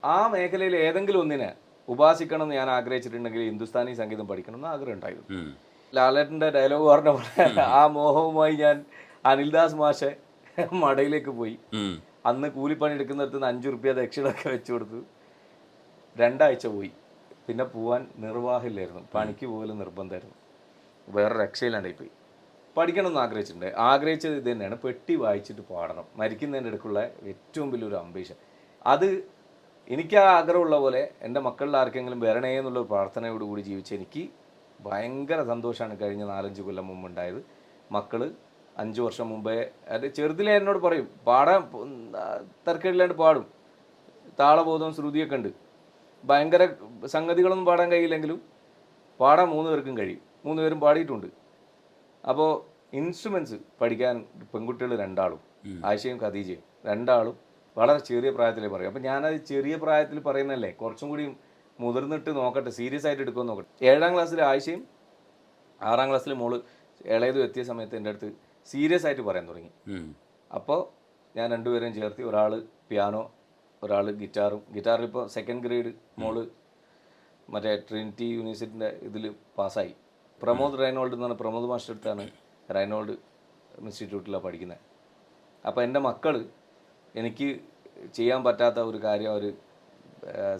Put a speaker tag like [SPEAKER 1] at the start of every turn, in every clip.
[SPEAKER 1] ആ മേഖലയിൽ ഏതെങ്കിലും ഒന്നിനെ ഉപാസിക്കണം എന്ന് ഞാൻ ആഗ്രഹിച്ചിട്ടുണ്ടെങ്കിൽ ഹിന്ദുസ്ഥാനി സംഗീതം പഠിക്കണം എന്ന് ആഗ്രഹം ഉണ്ടായിരുന്നു. ലാലേട്ടൻ്റെ ഡയലോഗ് പറഞ്ഞ പോലെ ആ മോഹവുമായി ഞാൻ അനിൽദാസ് മാഷെ മടയിലേക്ക് പോയി. അന്ന് കൂലിപ്പണി എടുക്കുന്നിടത്ത് നിന്ന് 5 റുപ്യ ദക്ഷിണൊക്കെ വെച്ചു കൊടുത്തു. 2 ആഴ്ച പോയി. പിന്നെ പോവാൻ നിർവാഹമില്ലായിരുന്നു. പണിക്ക് പോലും നിർബന്ധമായിരുന്നു. വേറെ രക്ഷയില്ലാണ്ടായി പോയി. പഠിക്കണമെന്ന് ആഗ്രഹിച്ചിട്ടുണ്ട്. ആഗ്രഹിച്ചത് ഇത് തന്നെയാണ്, പെട്ടി വായിച്ചിട്ട് പാടണം. മരിക്കുന്നതിൻ്റെ ഇടയ്ക്കുള്ള ഏറ്റവും വലിയൊരു അംബീഷൻ. അത് എനിക്ക് ആ ആഗ്രഹമുള്ള പോലെ എൻ്റെ മക്കളിൽ ആർക്കെങ്കിലും വരണേ എന്നുള്ള പ്രാർത്ഥനയോടുകൂടി ജീവിച്ച് എനിക്ക് ഭയങ്കര സന്തോഷമാണ് കഴിഞ്ഞ 4-5 കൊല്ലം മുമ്പ് ഉണ്ടായത്. മക്കൾ 5 വർഷം മുമ്പേ അത് ചെറുതിലെ എന്നോട് പറയും, പാടാൻ തർക്കമില്ലാണ്ട് പാടും, താളബോധവും ശ്രുതിയൊക്കെ ഉണ്ട്. ഭയങ്കര സംഗതികളൊന്നും പാടാൻ കഴിയില്ലെങ്കിലും പാടാൻ 3 പേർക്കും കഴിയും. 3 പേരും പാടിയിട്ടുണ്ട്. അപ്പോൾ ഇൻസ്ട്രുമെൻറ്റ്സ് പഠിക്കാൻ പെൺകുട്ടികൾ 2 ആളും, ആയിഷയും ഖദീജയും 2 ആളും വളരെ ചെറിയ പ്രായത്തിലേ പറയും. അപ്പോൾ ഞാനത് ചെറിയ പ്രായത്തിൽ പറയുന്നതല്ലേ, കുറച്ചും കൂടി മുതിർന്നിട്ട് നോക്കട്ടെ, സീരിയസ് ആയിട്ട് എടുക്കുമെന്ന് നോക്കട്ടെ. 7ാം ക്ലാസ്സിൽ ആയിഷയും 6ാം ക്ലാസ്സിൽ മോള് ഇളയതും എത്തിയ സമയത്ത് എൻ്റെ അടുത്ത് സീരിയസ് ആയിട്ട് പറയാൻ തുടങ്ങി. അപ്പോൾ ഞാൻ 2 പേരെയും ചേർത്തി, ഒരാൾ പിയാനോ, ഒരാൾ ഗിറ്റാറിൽ ഇപ്പോൾ 2nd ഗ്രേഡ് മോള് മറ്റേ ട്രിനിറ്റി യൂണിവേഴ്സിറ്റിൻ്റെ ഇതിൽ പാസ്സായി. പ്രമോദ് റൈനോൾഡ് എന്ന് പറഞ്ഞ പ്രമോദ് മാസ്റ്റർ അടുത്താണ് റൈനോൾഡ് ഇൻസ്റ്റിറ്റ്യൂട്ടിലാണ് പഠിക്കുന്നത്. അപ്പോൾ എൻ്റെ മക്കൾ എനിക്ക് ചെയ്യാൻ പറ്റാത്ത ഒരു കാര്യം അവർ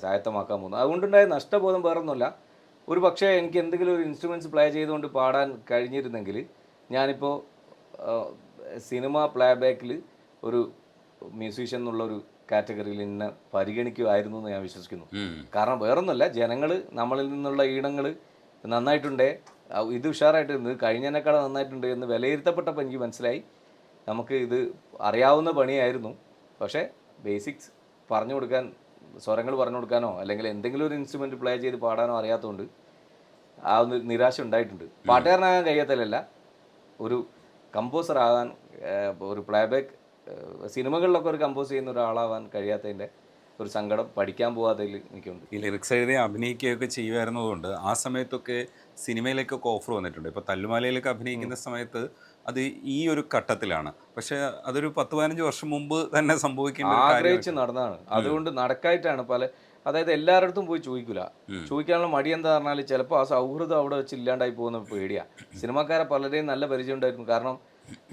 [SPEAKER 1] സ്വായത്തമാക്കാൻ പോകുന്നു. അതുകൊണ്ടുണ്ടായ നഷ്ടബോധം വേറൊന്നുമില്ല. ഒരു പക്ഷേ എനിക്ക് എന്തെങ്കിലും ഒരു ഇൻസ്ട്രുമെൻറ്റ്സ് പ്ലേ ചെയ്തുകൊണ്ട് പാടാൻ കഴിഞ്ഞിരുന്നെങ്കിൽ ഞാനിപ്പോൾ സിനിമ പ്ലേ ബാക്കിൽ ഒരു മ്യൂസീഷ്യൻ എന്നുള്ളൊരു കാറ്റഗറിയിൽ എന്നെ പരിഗണിക്കുമായിരുന്നു എന്ന് ഞാൻ വിശ്വസിക്കുന്നു. കാരണം വേറൊന്നുമല്ല, ജനങ്ങൾ നമ്മളിൽ നിന്നുള്ള ഈണങ്ങൾ നന്നായിട്ടുണ്ടേ, ഇത് ഉഷാറായിട്ട് ഇത് കഴിഞ്ഞതിനേക്കാളും നന്നായിട്ടുണ്ട് എന്ന് വിലയിരുത്തപ്പെട്ടപ്പോൾ എനിക്ക് മനസ്സിലായി നമുക്ക് ഇത് അറിയാവുന്ന പണിയായിരുന്നു. പക്ഷേ ബേസിക്സ് പറഞ്ഞു കൊടുക്കാൻ, സ്വരങ്ങൾ പറഞ്ഞു കൊടുക്കാനോ അല്ലെങ്കിൽ എന്തെങ്കിലും ഒരു ഇൻസ്ട്രുമെൻറ്റ് പ്ലേ ചെയ്ത് പാടാനോ അറിയാത്തതുകൊണ്ട് ആ ഒന്ന് നിരാശ ഉണ്ടായിട്ടുണ്ട്. പാട്ടുകാരനാകാൻ കഴിയാത്തതല്ല, ഒരു കമ്പോസർ ആകാൻ, ഒരു പ്ലേബാക്ക് സിനിമകളിലൊക്കെ ഒരു കമ്പോസ് ചെയ്യുന്ന ഒരാളാവാൻ കഴിയാത്തതിൻ്റെ ഒരു സങ്കടം പഠിക്കാൻ പോകാത്തതിൽ എനിക്കുണ്ട്.
[SPEAKER 2] ഈ ലിറിക്സ് എഴുതി അഭിനയിക്കുകയൊക്കെ ചെയ്യുമായിരുന്നതുകൊണ്ട് ആ സമയത്തൊക്കെ സിനിമയിലേക്കൊക്കെ ഓഫർ വന്നിട്ടുണ്ട്. ഇപ്പോൾ തല്ലുമാലയിലൊക്കെ അഭിനയിക്കുന്ന സമയത്ത് അത് ഈ ഒരു ഘട്ടത്തിലാണ്. പക്ഷേ അതൊരു 10-15 വർഷം മുമ്പ് തന്നെ സംഭവിക്കേണ്ട
[SPEAKER 1] ആഗ്രഹിച്ച് നടന്നതാണ്. അതുകൊണ്ട് നടക്കായിട്ടാണ് അതായത് എല്ലാവരുടെ പോയി ചോദിക്കാനുള്ള മടി എന്താ പറഞ്ഞാൽ ചിലപ്പോൾ ആ സൗഹൃദം അവിടെ വെച്ച് ഇല്ലാണ്ടായി പോകുന്ന പേടിയാണ്. സിനിമാക്കാരെ പലരെയും നല്ല പരിചയം ഉണ്ടായിരുന്നു. കാരണം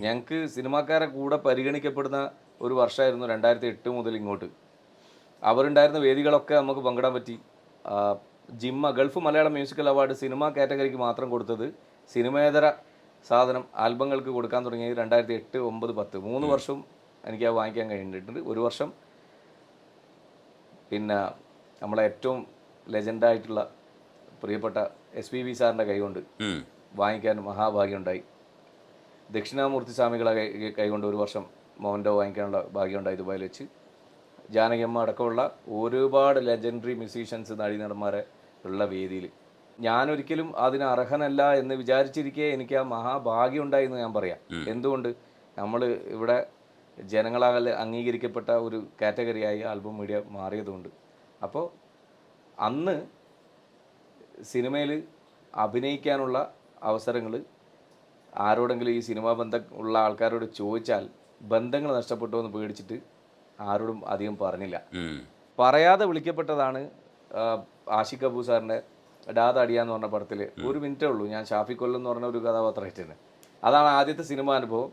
[SPEAKER 1] ഞങ്ങൾക്ക് സിനിമാക്കാരെ കൂടെ പരിഗണിക്കപ്പെടുന്ന ഒരു വർഷമായിരുന്നു 2008 മുതൽ ഇങ്ങോട്ട്. അവരുണ്ടായിരുന്ന വേദികളൊക്കെ നമുക്ക് പങ്കിടാൻ പറ്റി. Gulf Malayalam musical award cinema കാറ്റഗറിക്ക് മാത്രം കൊടുത്തത് സിനിമേതര സാധനം ആൽബങ്ങൾക്ക് കൊടുക്കാൻ തുടങ്ങിയത് 2008, 9, 10 3 വർഷം എനിക്ക് അത് വാങ്ങിക്കാൻ കഴിഞ്ഞിട്ടുണ്ട്. ഒരു വർഷം പിന്നെ നമ്മളെ ഏറ്റവും ലെജൻഡായിട്ടുള്ള പ്രിയപ്പെട്ട SPB സാറിൻ്റെ കൈകൊണ്ട് വാങ്ങിക്കാൻ മഹാഭാഗ്യം ഉണ്ടായി. ദക്ഷിണാമൂർത്തി സ്വാമികളെ കൈകൊണ്ട് ഒരു വർഷം മോഹൻഡോ വാങ്ങിക്കാനുള്ള ഭാഗ്യം ഉണ്ടായി ദുബായിൽ വെച്ച്. ജാനകിയമ്മ അടക്കമുള്ള ഒരുപാട് ലെജൻഡറി മ്യൂസീഷ്യൻസ് നടന്മാരെ ഉള്ള വേദിയിൽ ഞാനൊരിക്കലും അതിന് അർഹനല്ല എന്ന് വിചാരിച്ചിരിക്കെ എനിക്ക് ആ മഹാഭാഗ്യം ഉണ്ടായി എന്ന് ഞാൻ പറയാം. എന്തുകൊണ്ട്? നമ്മൾ ഇവിടെ ജനങ്ങളാൽ അംഗീകരിക്കപ്പെട്ട ഒരു കാറ്റഗറിയായി ആൽബം മീഡിയ മാറിയതുകൊണ്ട്. അപ്പോൾ അന്ന് സിനിമയിൽ അഭിനയിക്കാനുള്ള അവസരങ്ങൾ ആരോടെങ്കിലും ഈ സിനിമാ ബന്ധം ഉള്ള ആൾക്കാരോട് ചോദിച്ചാൽ ബന്ധങ്ങൾ നഷ്ടപ്പെട്ടു എന്ന് പേടിച്ചിട്ട് ആരോടും അധികം പറഞ്ഞില്ല. പറയാതെ വിളിക്കപ്പെട്ടതാണ് ആഷിഖ് കപൂർ സാറിൻ്റെ ഡാദ അടിയ എന്ന് പറഞ്ഞ പടത്തിൽ. 1 മിനിറ്റേ ഉള്ളൂ, ഞാൻ ഷാഫി കൊല്ലം എന്ന് പറഞ്ഞ ഒരു കഥാപാത്രമായിട്ടാണ്. അതാണ് ആദ്യത്തെ സിനിമ അനുഭവം.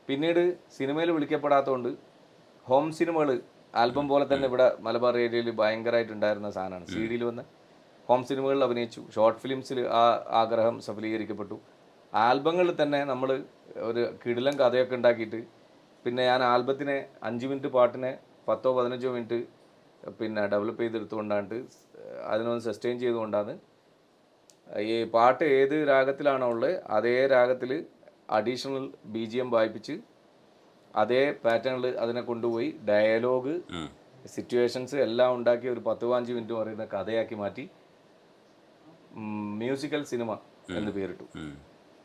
[SPEAKER 1] പിന്നീട് സിനിമയിൽ വിളിക്കപ്പെടാത്തതുകൊണ്ട് ഹോം സിനിമകൾ ആൽബം പോലെ തന്നെ ഇവിടെ മലബാർ ഏരിയയിൽ ഭയങ്കരമായിട്ടുണ്ടായിരുന്ന സാധനമാണ്. CD വന്ന് ഹോം സിനിമകളിൽ അഭിനയിച്ചു. ഷോർട്ട് ഫിലിംസിൽ ആ ആഗ്രഹം സഫലീകരിക്കപ്പെട്ടു. ആൽബങ്ങളിൽ തന്നെ നമ്മൾ ഒരു കിടിലൻ കഥയൊക്കെ ഉണ്ടാക്കിയിട്ട് പിന്നെ ഞാൻ ആൽബത്തിനെ 5 മിനിറ്റ് പാട്ടിനെ 10-15 മിനിറ്റ് പിന്നെ ഡെവലപ്പ് ചെയ്തെടുത്തുകൊണ്ടാണ്, അതിനൊന്ന് സസ്റ്റെയിൻ ചെയ്തുകൊണ്ടാണ് ഈ പാട്ട് ഏത് രാഗത്തിലാണോ ഉള്ളത് അതേ രാഗത്തിൽ അഡീഷണൽ BGM വായിപ്പിച്ച് അതേ പാറ്റേണിൽ അതിനെ കൊണ്ടുപോയി ഡയലോഗ് സിറ്റുവേഷൻസ് എല്ലാം ഉണ്ടാക്കി ഒരു 10-15 മിനിറ്റ് പറയുന്ന കഥയാക്കി മാറ്റി മ്യൂസിക്കൽ സിനിമ എന്ന് പേരിട്ടു.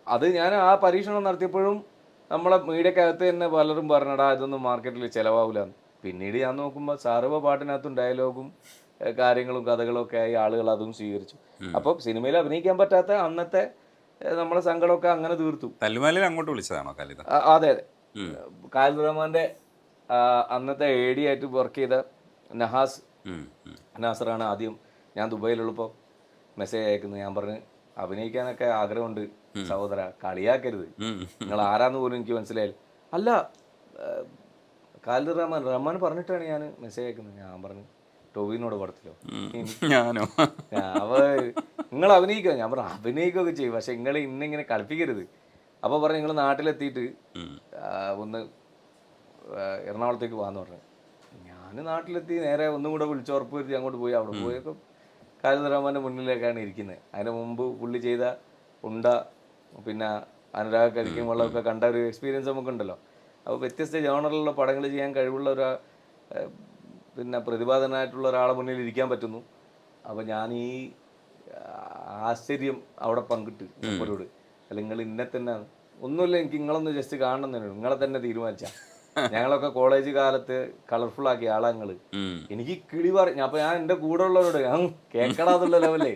[SPEAKER 1] അത് ഞാൻ ആ പരീക്ഷണം നടത്തിയപ്പോഴും നമ്മളെ മീഡിയക്കകത്ത് തന്നെ പലരും പറഞ്ഞടാ ഇതൊന്നും മാർക്കറ്റിൽ ചിലവാകില്ല. പിന്നീട് ഞാൻ നോക്കുമ്പോൾ സർവ്വ പാട്ടിനകത്തും ഡയലോഗും കാര്യങ്ങളും കഥകളും ഒക്കെ ആയി ആളുകൾ അതും സ്വീകരിച്ചു. അപ്പോൾ സിനിമയിൽ അഭിനയിക്കാൻ പറ്റാത്ത അന്നത്തെ നമ്മളെ സങ്കടമൊക്കെ അങ്ങനെ തീർത്തു.
[SPEAKER 2] തല്ലുമാലയിൽ അങ്ങോട്ട് വിളിച്ചതാണോ കാലിദ?
[SPEAKER 1] അതെ. ഖാലിദ് റഹ്മാൻ്റെ അന്നത്തെ AD ആയിട്ട് വർക്ക് ചെയ്ത നഹാസ് നാസറാണ് ആദ്യം ഞാൻ ദുബൈയിലുള്ളപ്പോൾ മെസ്സേജ് അയക്കുന്നത്. ഞാൻ പറഞ്ഞ് അഭിനയിക്കാനൊക്കെ ആഗ്രഹമുണ്ട് സഹോദര, കളിയാക്കരുത്, നിങ്ങൾ ആരാന്ന് പോലും എനിക്ക് മനസ്സിലായില്ല. അല്ല ഖാലിദ് റഹ്മാൻ പറഞ്ഞിട്ടാണ് ഞാൻ മെസ്സേജ് അയക്കുന്നത്. ഞാൻ പറഞ്ഞു ടോവിനോട് പടത്തിലോ
[SPEAKER 2] ഞാനോ
[SPEAKER 1] നിങ്ങൾ അഭിനയിക്കുക. ഞാൻ പറഞ്ഞു അഭിനയിക്കുകയൊക്കെ ചെയ്യും, പക്ഷെ നിങ്ങൾ ഇന്നിങ്ങനെ കളിപ്പിക്കരുത്. അപ്പോൾ പറഞ്ഞു നിങ്ങൾ നാട്ടിലെത്തിയിട്ട് ഒന്ന് എറണാകുളത്തേക്ക് പോകാമെന്ന് പറഞ്ഞു. ഞാൻ നാട്ടിലെത്തി നേരെ ഒന്നും കൂടെ വിളിച്ച് ഉറപ്പ് വരുത്തി അങ്ങോട്ട് പോയി. അവിടെ പോയപ്പോൾ ഖാലിദ് റഹ്മാൻ്റെ മുന്നിലേക്കാണ് ഇരിക്കുന്നത്. അതിന് മുമ്പ് പുള്ളി ചെയ്ത ഉണ്ട, പിന്നെ അനുരാഗ് കരിക്കും വെള്ളമൊക്കെ കണ്ട ഒരു എക്സ്പീരിയൻസ് നമുക്കുണ്ടല്ലോ. അപ്പോൾ വ്യത്യസ്ത ജോണറിലുള്ള പടങ്ങൾ ചെയ്യാൻ കഴിവുള്ള ഒരു പിന്നെ പ്രതിഭാതനായിട്ടുള്ള ഒരാളെ മുന്നിൽ ഇരിക്കാൻ പറ്റുന്നു. അപ്പോൾ ഞാൻ ഈ ആശ്ചര്യം അവിടെ പങ്കിട്ട് മൂപ്പരോട്, അല്ല നിങ്ങൾ ഇന്നെ തന്നെ ഒന്നുമില്ല, എനിക്ക് നിങ്ങളൊന്ന് ജസ്റ്റ് കാണണം തന്നെ, നിങ്ങളെ തന്നെ തീരുമാനിച്ചാൽ. ഞങ്ങളൊക്കെ കോളേജ് കാലത്ത് കളർഫുൾ ആക്കിയ ആളാ നിങ്ങള്. എനിക്ക് കിളി പറഞ്ഞു. അപ്പൊ ഞാൻ എൻ്റെ കൂടെ ഉള്ളവരോട് ഞാൻ കേൾക്കടാന്നുള്ള ലെവലേ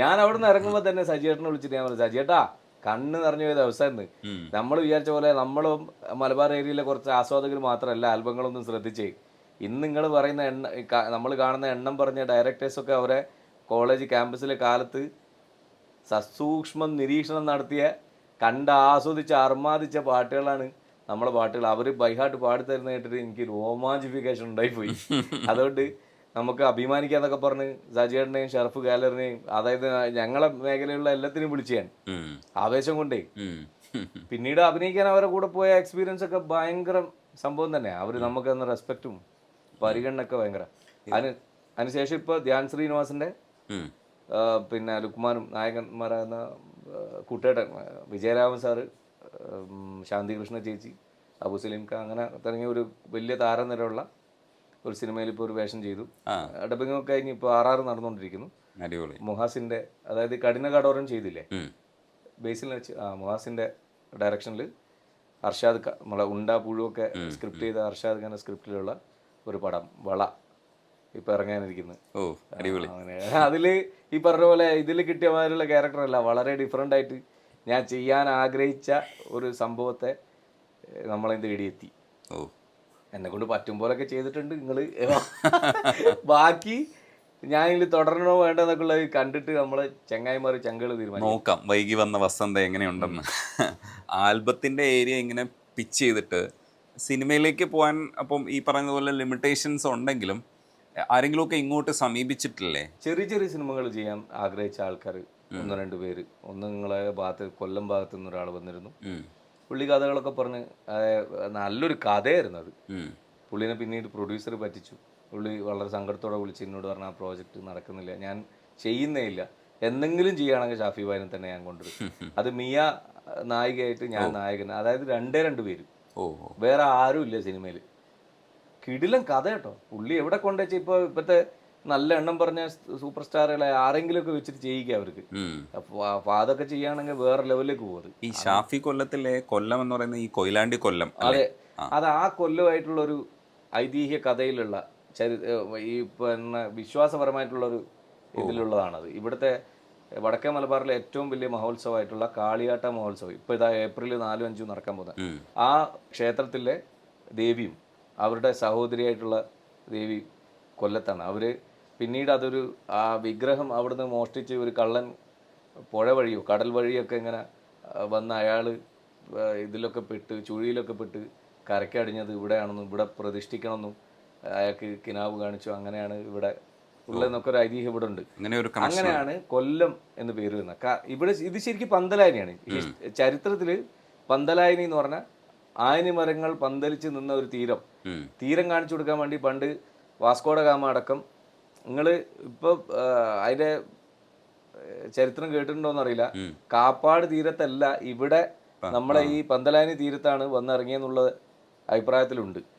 [SPEAKER 1] ഞാൻ അവിടെ നിന്ന് ഇറങ്ങുമ്പോൾ തന്നെ സജിയേട്ടനെ വിളിച്ചിട്ട് ഞാൻ പറഞ്ഞു, സജിയേട്ടാ കണ്ണ് നിറഞ്ഞു പോയത് അവസാനം. നമ്മൾ വിചാരിച്ച പോലെ നമ്മളും മലബാർ ഏരിയയിലെ കുറച്ച് ആസ്വാദകർ മാത്രമല്ല ആൽബങ്ങളൊന്നും ശ്രദ്ധിച്ചേ. ഇന്ന് നിങ്ങൾ പറയുന്ന നമ്മൾ കാണുന്ന എണ്ണം പറഞ്ഞ ഡയറക്ടേഴ്സൊക്കെ അവരെ കോളേജ് ക്യാമ്പസിലെ കാലത്ത് സസൂക്ഷ്മം നിരീക്ഷണം നടത്തിയ കണ്ട് ആസ്വദിച്ച് അർമാദിച്ച പാട്ടുകളാണ് നമ്മളെ പാട്ടുകൾ. അവർ ബൈഹാർട്ട് പാടിത്തരുന്ന കേട്ടിട്ട് എനിക്ക് റോമാഞ്ചിഫിക്കേഷൻ ഉണ്ടായിപ്പോയി. അതുകൊണ്ട് നമുക്ക് അഭിമാനിക്കാന്നൊക്കെ പറഞ്ഞ് സജിയേട്ടനെയും ഷറഫ് ഗാലറിനെയും, അതായത് ഞങ്ങളെ മേഖലയിലുള്ള എല്ലാത്തിനും വിളിച്ചു ഞാൻ ആവേശം കൊണ്ടേ. പിന്നീട് അഭിനയിക്കാൻ അവരെ കൂടെ പോയ എക്സ്പീരിയൻസ് ഒക്കെ ഭയങ്കര സംഭവം തന്നെ. അവർ നമുക്ക് തന്ന റെസ്പെക്റ്റും പരിഗണനൊക്കെ ഭയങ്കര. അതിനുശേഷം ഇപ്പോൾ ധ്യാൻ ശ്രീനിവാസിൻ്റെ പിന്നെ ലുക്മാനും നായകന്മാരാകുന്ന കൂട്ടേട്ടൻ വിജയരാമൻ സാറ്, ശാന്തി കൃഷ്ണ ചേച്ചി, അബു സലീം ഖാൻ, അങ്ങനെ തുടങ്ങിയ ഒരു വലിയ താരനിരയുള്ള ഒരു സിനിമയിൽ ഇപ്പോൾ ഒരു വേഷം ചെയ്തു. ഡബിംഗ് ഒക്കെ കഴിഞ്ഞ് ഇപ്പോൾ RR നടന്നുകൊണ്ടിരിക്കുന്നു. മുഹാസിൻ്റെ, അതായത് കഠിന കടോരം ചെയ്തില്ലേ ബേസിൽ വെച്ച്, മുഹാസിൻ്റെ ഡയറക്ഷനിൽ അർഷാദ് നമ്മളെ ഉണ്ട പുഴുവൊക്കെ സ്ക്രിപ്റ്റ് ചെയ്ത അർഷാദ് ഖാൻ്റെ സ്ക്രിപ്റ്റിലുള്ള ഒരു പടം വള ഇപ്പൊ ഇറങ്ങാനിരിക്കുന്നത്. അങ്ങനെ അതില് ഈ പറഞ്ഞ പോലെ ഇതിൽ കിട്ടിയ മാതിരിയുള്ള ക്യാരക്ടറല്ല, വളരെ ഡിഫറെൻ്റ് ആയിട്ട് ഞാൻ ചെയ്യാൻ ആഗ്രഹിച്ച ഒരു സംഭവത്തെ നമ്മളെ തേടിയെത്തി. എന്നെ കൊണ്ട് പറ്റും പോലൊക്കെ ചെയ്തിട്ടുണ്ട്. നിങ്ങള് ബാക്കി ഞാൻ ഇതിൽ തുടരണോ വേണ്ടെന്നൊക്കെ ഉള്ളത് കണ്ടിട്ട് നമ്മളെ ചങ്ങായിമാർ ചങ്കള് തീരുമാനിക്കും.
[SPEAKER 2] നോക്കാം വൈകി വന്ന വസന്ത എങ്ങനെയുണ്ടെന്ന്. ആൽബത്തിന്റെ ഏരിയ ഇങ്ങനെ പിച്ച് ചെയ്തിട്ട് സിനിമയിലേക്ക് പോകാൻ അപ്പം ഈ പറഞ്ഞതുപോലെ ലിമിറ്റേഷൻസ് ഉണ്ടെങ്കിലും ആരെങ്കിലുമൊക്കെ ഇങ്ങോട്ട് സമീപിച്ചിട്ടില്ലേ?
[SPEAKER 1] ചെറിയ ചെറിയ സിനിമകൾ ചെയ്യാൻ ആഗ്രഹിച്ച ആൾക്കാർ 1-2 പേര്. ഒന്ന് നിങ്ങളെ ഭാഗത്ത് കൊല്ലം ഭാഗത്തു നിന്ന് ഒരാൾ വന്നിരുന്നു. പുള്ളി കഥകളൊക്കെ പറഞ്ഞ് നല്ലൊരു കഥയായിരുന്നു അത്. പുള്ളിനെ പിന്നീട് പ്രൊഡ്യൂസർ പറ്റിച്ചു. പുള്ളി വളരെ സങ്കടത്തോടെ വിളിച്ച് എന്നോട് പറഞ്ഞ ആ പ്രോജക്റ്റ് നടക്കുന്നില്ല, ഞാൻ ചെയ്യുന്നേ ഇല്ല, എന്തെങ്കിലും ചെയ്യുകയാണെങ്കിൽ ഷാഫി ഭായിനെ തന്നെ ഞാൻ കൊണ്ടുവരും. അത് മിയ നായികയായിട്ട് ഞാൻ നായകൻ, അതായത് 2 പേര്, വേറെ ആരും ഇല്ല സിനിമയിൽ. കിടിലം കഥ കേട്ടോ. പുള്ളി എവിടെ കൊണ്ടുവച്ച ഇപ്പോഴത്തെ നല്ല എണ്ണം പറഞ്ഞ സൂപ്പർ സ്റ്റാറുകളെ ആരെങ്കിലുമൊക്കെ വെച്ചിട്ട് ചെയ്യിക്കുക അവർക്ക്. അപ്പൊ അതൊക്കെ ചെയ്യുകയാണെങ്കിൽ വേറെ ലെവലിലേക്ക് പോകുന്നത്.
[SPEAKER 2] ഈ ഷാഫി കൊല്ലത്തിലെ കൊല്ലം എന്ന് പറയുന്ന ഈ കൊയിലാണ്ടി കൊല്ലം,
[SPEAKER 1] അതെ, അത് ആ കൊല്ലമായിട്ടുള്ള ഒരു ഐതിഹ്യ കഥയിലുള്ള ഈ പിന്നെ വിശ്വാസപരമായിട്ടുള്ളൊരു ഇതിലുള്ളതാണത്. ഇവിടുത്തെ വടക്കേ മലബാറിലെ ഏറ്റവും വലിയ മഹോത്സവമായിട്ടുള്ള കാളിയാട്ട മഹോത്സവം ഇപ്പോൾ ഇതാ ഏപ്രിൽ 4-5 നടക്കാൻ പോകുന്നത്. ആ ക്ഷേത്രത്തിലെ ദേവിയും അവരുടെ സഹോദരിയായിട്ടുള്ള ദേവി കൊല്ലത്താണ്. അവർ പിന്നീട് അതൊരു ആ വിഗ്രഹം അവിടുന്ന് മോഷ്ടിച്ച് ഒരു കള്ളൻ പുഴ വഴിയോ കടൽ വഴിയൊക്കെ ഇങ്ങനെ വന്ന് അയാൾ ഇതിലൊക്കെ പെട്ട് ചുഴിയിലൊക്കെ പെട്ട് കരക്കടിഞ്ഞത് ഇവിടെയാണെന്നും ഇവിടെ പ്രതിഷ്ഠിക്കണമെന്നും അയാൾക്ക് കിനാവ് കാണിച്ചു. അങ്ങനെയാണ് ഇവിടെ ഉള്ളതെന്നൊക്കെ ഒരു ഐതിഹ്യം ഇവിടെ ഉണ്ട്. അങ്ങനെയാണ് കൊല്ലം എന്ന് പേര് വരുന്നത്. ഇവിടെ ഇത് ശരിക്കും പന്തലായനിയാണ്. ഈ ചരിത്രത്തിൽ പന്തലായനി എന്ന് പറഞ്ഞാൽ ആയനി മരങ്ങൾ പന്തലിച്ച് നിന്ന ഒരു തീരം കാണിച്ചു കൊടുക്കാൻ വേണ്ടി പണ്ട് വാസ്കോഡ ഗാമ അടക്കം, നിങ്ങൾ ഇപ്പോൾ അതിൻ്റെ ചരിത്രം കേട്ടിട്ടുണ്ടോന്ന് അറിയില്ല, കാപ്പാട് തീരത്തല്ല ഇവിടെ നമ്മളെ ഈ പന്തലായനി തീരത്താണ് വന്നിറങ്ങിയെന്നുള്ള അഭിപ്രായത്തിലുണ്ട്.